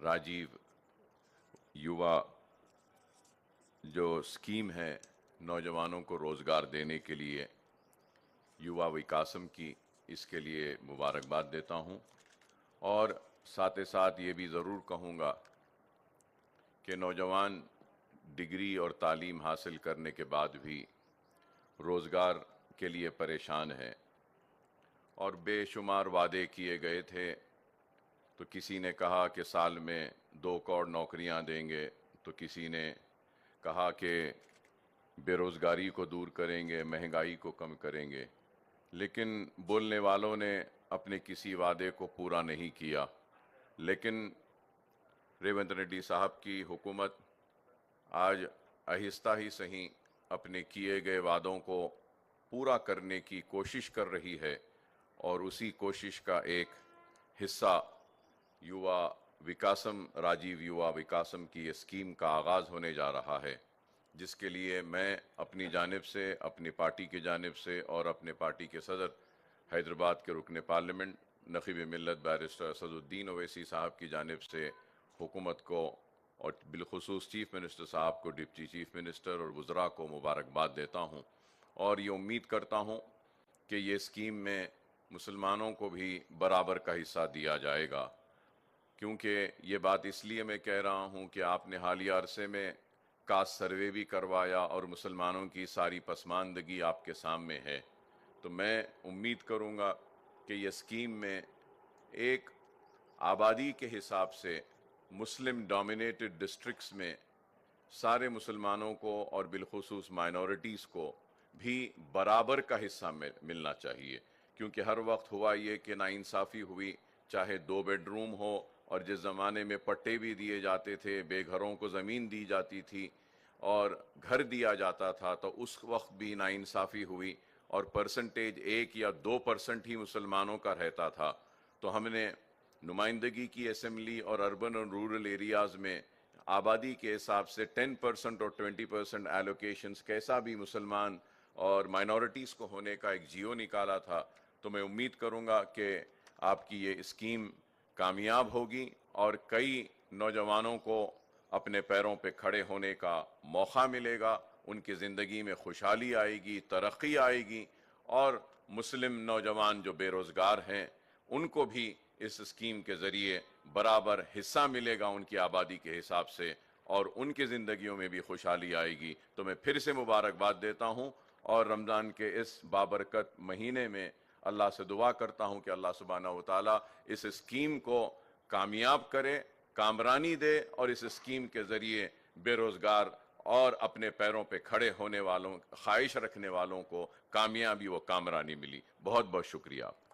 راجیو یووا جو اسکیم ہے نوجوانوں کو روزگار دینے کے لیے یووا وکاسم کی، اس کے لیے مبارکباد دیتا ہوں، اور ساتھ ساتھ یہ بھی ضرور کہوں گا کہ نوجوان ڈگری اور تعلیم حاصل کرنے کے بعد بھی روزگار کے لیے پریشان ہے، اور بے شمار وعدے کیے گئے تھے۔ تو کسی نے کہا کہ سال میں 2 کروڑ نوکریاں دیں گے، تو کسی نے کہا کہ بے روزگاری کو دور کریں گے، مہنگائی کو کم کریں گے، لیکن بولنے والوں نے اپنے کسی وعدے کو پورا نہیں کیا۔ لیکن ریونت ریڈی صاحب کی حکومت آج آہستہ ہی صحیح اپنے کیے گئے وعدوں کو پورا کرنے کی کوشش کر رہی ہے، اور اسی کوشش کا ایک حصہ یووا وکاسم، راجیو یووا وکاسم کی اسکیم کا آغاز ہونے جا رہا ہے، جس کے لیے میں اپنی جانب سے، اپنی پارٹی کی جانب سے، اور اپنے پارٹی کے صدر حیدرآباد کے رکن پارلیمنٹ نقیب ملت بیرسٹر اسد الدین اویسی صاحب کی جانب سے حکومت کو، اور بالخصوص چیف منسٹر صاحب کو، ڈپٹی چیف منسٹر اور وزراء کو مبارکباد دیتا ہوں، اور یہ امید کرتا ہوں کہ یہ اسکیم میں مسلمانوں کو بھی برابر کا حصہ دیا جائے گا۔ کیونکہ یہ بات اس لیے میں کہہ رہا ہوں کہ آپ نے حالیہ عرصے میں کاسٹ سروے بھی کروایا، اور مسلمانوں کی ساری پسماندگی آپ کے سامنے ہے۔ تو میں امید کروں گا کہ یہ اسکیم میں ایک آبادی کے حساب سے مسلم ڈومینیٹڈ ڈسٹرکٹس میں سارے مسلمانوں کو، اور بالخصوص مائنورٹیز کو بھی برابر کا حصہ ملنا چاہیے، کیونکہ ہر وقت ہوا یہ کہ ناانصافی ہوئی، چاہے 2 بیڈ روم ہو، اور جس زمانے میں پٹے بھی دیے جاتے تھے، بے گھروں کو زمین دی جاتی تھی اور گھر دیا جاتا تھا، تو اس وقت بھی ناانصافی ہوئی، اور پرسنٹیج 1 یا 2% ہی مسلمانوں کا رہتا تھا۔ تو ہم نے نمائندگی کی اسمبلی اور اربن اور رورل ایریاز میں آبادی کے حساب سے 10% اور 20% ایلوکیشنز کیسا بھی مسلمان اور مائنورٹیز کو ہونے کا ایک جیو نکالا تھا۔ تو میں امید کروں گا کہ آپ کی یہ اسکیم کامیاب ہوگی، اور کئی نوجوانوں کو اپنے پیروں پہ کھڑے ہونے کا موقع ملے گا، ان کی زندگی میں خوشحالی آئے گی، ترقی آئے گی، اور مسلم نوجوان جو بے روزگار ہیں ان کو بھی اس اسکیم کے ذریعے برابر حصہ ملے گا ان کی آبادی کے حساب سے، اور ان کی زندگیوں میں بھی خوشحالی آئے گی۔ تو میں پھر سے مبارکباد دیتا ہوں، اور رمضان کے اس بابرکت مہینے میں اللہ سے دعا کرتا ہوں کہ اللہ سبحانہ و تعالیٰ اس اسکیم کو کامیاب کرے، کامرانی دے، اور اس اسکیم کے ذریعے بے روزگار اور اپنے پیروں پہ کھڑے ہونے والوں، خواہش رکھنے والوں کو کامیابی و کامرانی ملی۔ بہت بہت شکریہ آپ کا۔